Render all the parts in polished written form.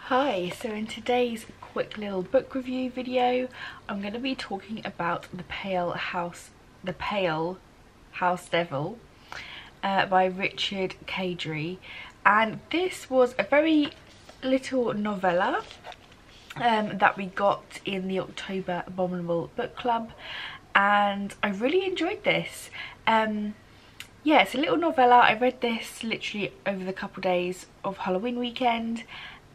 Hi, so in today's quick little book review video, I'm going to be talking about The Pale House Devil by Richard Kadri. And this was a very little novella that we got in the October Abominable Book Club, and I really enjoyed this. Yeah, it's a little novella. I read this literally over the couple days of Halloween weekend,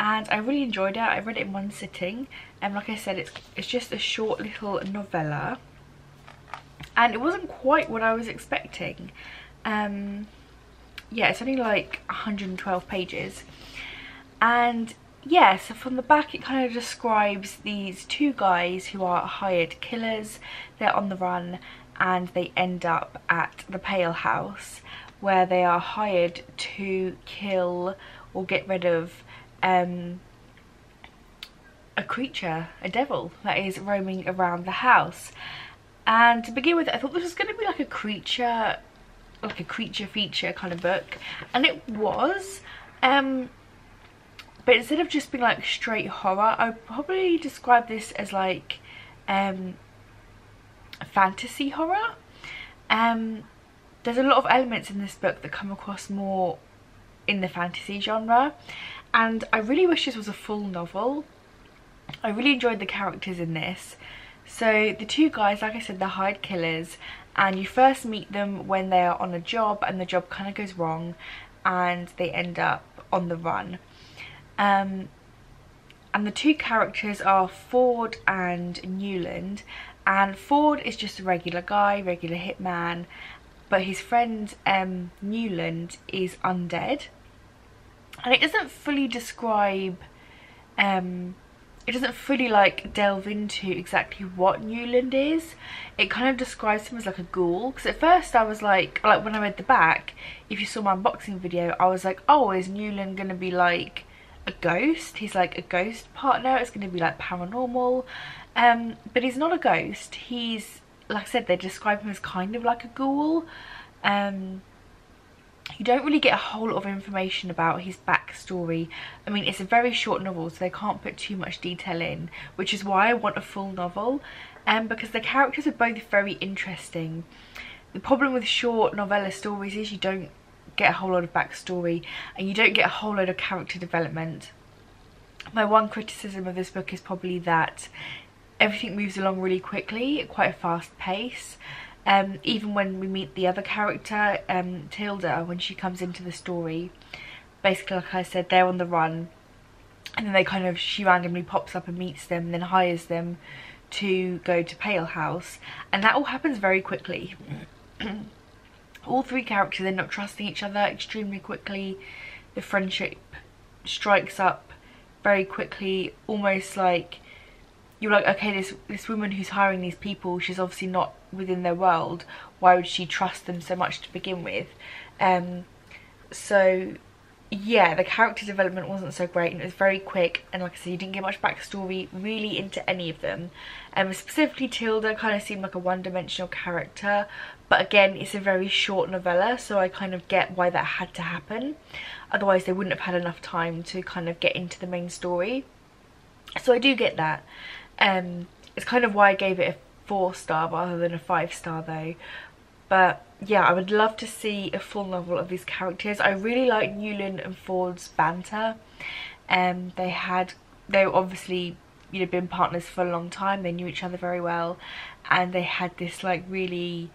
and I really enjoyed it. I read it in one sitting, and like I said, it's just a short little novella, and it wasn't quite what I was expecting. Yeah, it's only like 112 pages, and yeah, so from the back it kind of describes these two guys who are hired killers. They're on the run and they end up at the Pale House, where they are hired to kill or get rid of a creature, a devil, that is roaming around the house. And to begin with, I thought this was going to be like a creature feature kind of book, and it was, but instead of just being like straight horror, I would probably describe this as like fantasy horror. There's a lot of elements in this book that come across more in the fantasy genre, and I really wish this was a full novel. I really enjoyed the characters in this. So the two guys, like I said, they're hired killers, and you first meet them when they are on a job and the job kind of goes wrong and they end up on the run. And the two characters are Ford and Newland, and Ford is just a regular guy, regular hitman, but his friend Newland is undead. And it doesn't fully describe, it doesn't fully like delve into exactly what Newland is. It kind of describes him as like a ghoul, because at first I was like when I read the back, if you saw my unboxing video, I was like, oh, is Newland gonna be like a ghost? He's like a ghost partner, it's gonna be like paranormal. But he's not a ghost. He's, like I said, they describe him as kind of like a ghoul. You don't really get a whole lot of information about his backstory. I mean, it's a very short novel, so they can't put too much detail in, which is why I want a full novel, because the characters are both very interesting. The problem with short novella stories is you don't get a whole lot of backstory, and you don't get a whole lot of character development. My one criticism of this book is probably that everything moves along really quickly at quite a fast pace. Even when we meet the other character, Tilda, when she comes into the story, basically, like I said, they're on the run, and then she randomly pops up and meets them and then hires them to go to Pale House, and that all happens very quickly. All three characters end up trusting each other extremely quickly. The friendship strikes up very quickly, almost like you're like, okay, this woman who's hiring these people, she's obviously not within their world. Why would she trust them so much to begin with? So yeah, the character development wasn't so great, and it was very quick, and like I said, you didn't get much backstory really into any of them. Specifically Tilda kind of seemed like a one-dimensional character, but again, it's a very short novella, so I kind of get why that had to happen. Otherwise they wouldn't have had enough time to kind of get into the main story. So I do get that. It's kind of why I gave it a 4-star rather than a 5-star though. But yeah, I would love to see a full novel of these characters. I really like Newland and Ford's banter. They were obviously, you know, been partners for a long time. They knew each other very well, and they had this like really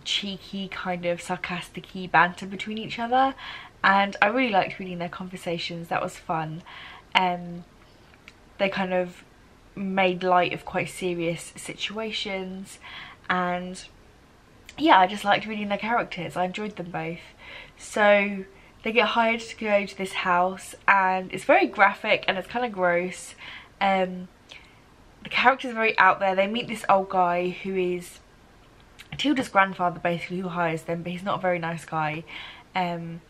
cheeky, kind of sarcastic-y banter between each other, and I really liked reading their conversations. That was fun. They kind of made light of quite serious situations, and yeah, I just liked reading their characters. I enjoyed them both. So they get hired to go to this house, and it's very graphic and it's kind of gross. The characters are very out there. They meet this old guy who is Tilda's grandfather, basically, who hires them, but he's not a very nice guy, and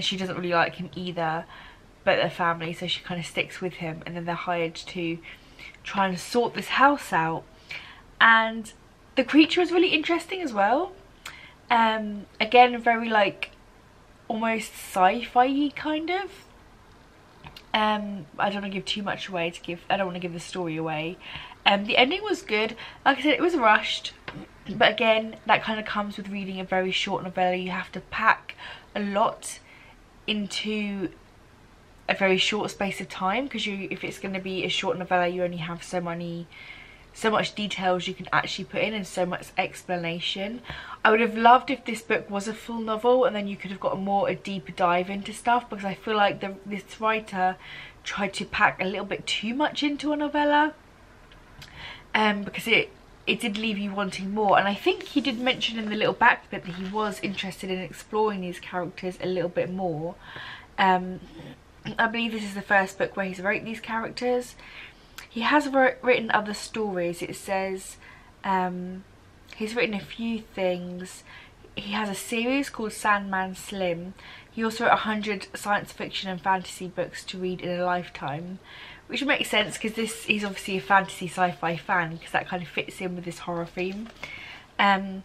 she doesn't really like him either, but their family, so she kind of sticks with him, and then they're hired to try and sort this house out. And the creature is really interesting as well. Again, very like almost sci-fi kind of. I don't want to give too much away I don't want to give the story away. The ending was good. Like I said, it was rushed, but again, that kind of comes with reading a very short novella. You have to pack a lot into a very short space of time, because if it's going to be a short novella, you only have so much details you can actually put in and so much explanation. I would have loved if this book was a full novel and then you could have got a deeper dive into stuff, because I feel like this writer tried to pack a little bit too much into a novella, because it did leave you wanting more. And I think he did mention in the little back bit that he was interested in exploring these characters a little bit more. I believe this is the first book where he's wrote these characters. He has written other stories. It says he's written a few things. He has a series called Sandman Slim. He also wrote 100 science fiction and fantasy books to read in a lifetime, which makes sense because he's obviously a fantasy sci-fi fan, because that kind of fits in with this horror theme. But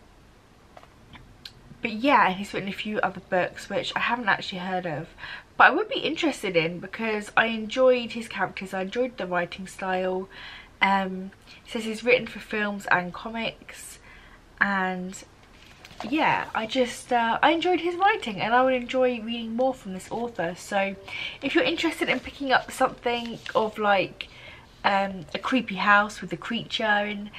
yeah, and he's written a few other books which I haven't actually heard of, but I would be interested in, because I enjoyed his characters, I enjoyed the writing style. He says he's written for films and comics, and yeah, I enjoyed his writing, and I would enjoy reading more from this author. So if you're interested in picking up something of like a creepy house with a creature in,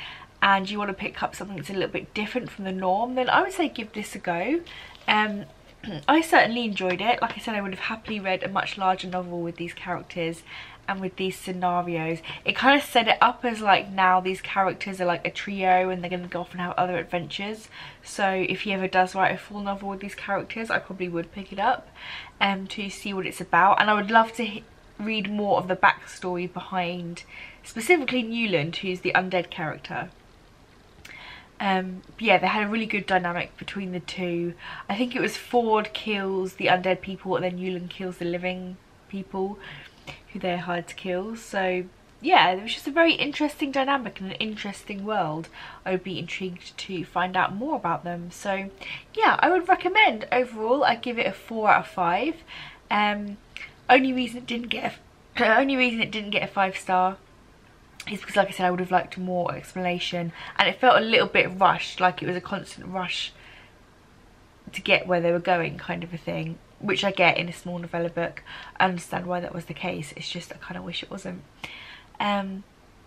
and you want to pick up something that's a little bit different from the norm, then I would say give this a go. I certainly enjoyed it. Like I said, I would have happily read a much larger novel with these characters and with these scenarios. It kind of set it up as like, now these characters are like a trio and they're going to go off and have other adventures. So if he ever does write a full novel with these characters, I probably would pick it up to see what it's about. And I would love to read more of the backstory behind specifically Newland, who's the undead character. Yeah, they had a really good dynamic between the two. I think it was Ford kills the undead people and then Newland kills the living people who they're hired to kill. So yeah, it was just a very interesting dynamic and an interesting world. I would be intrigued to find out more about them. So yeah, I would recommend. Overall, I give it a 4 out of 5. Only reason it didn't get a 5-star is because, like I said, I would have liked more explanation, and it felt a little bit rushed, like it was a constant rush to get where they were going, kind of a thing, which I get in a small novella book. I understand why that was the case, it's just I kind of wish it wasn't. But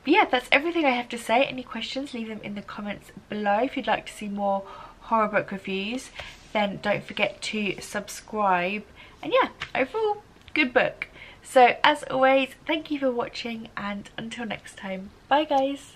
yeah, that's everything I have to say. Any questions, leave them in the comments below. If you'd like to see more horror book reviews, then don't forget to subscribe. And yeah, overall, good book. So as always, thank you for watching, and until next time, bye guys.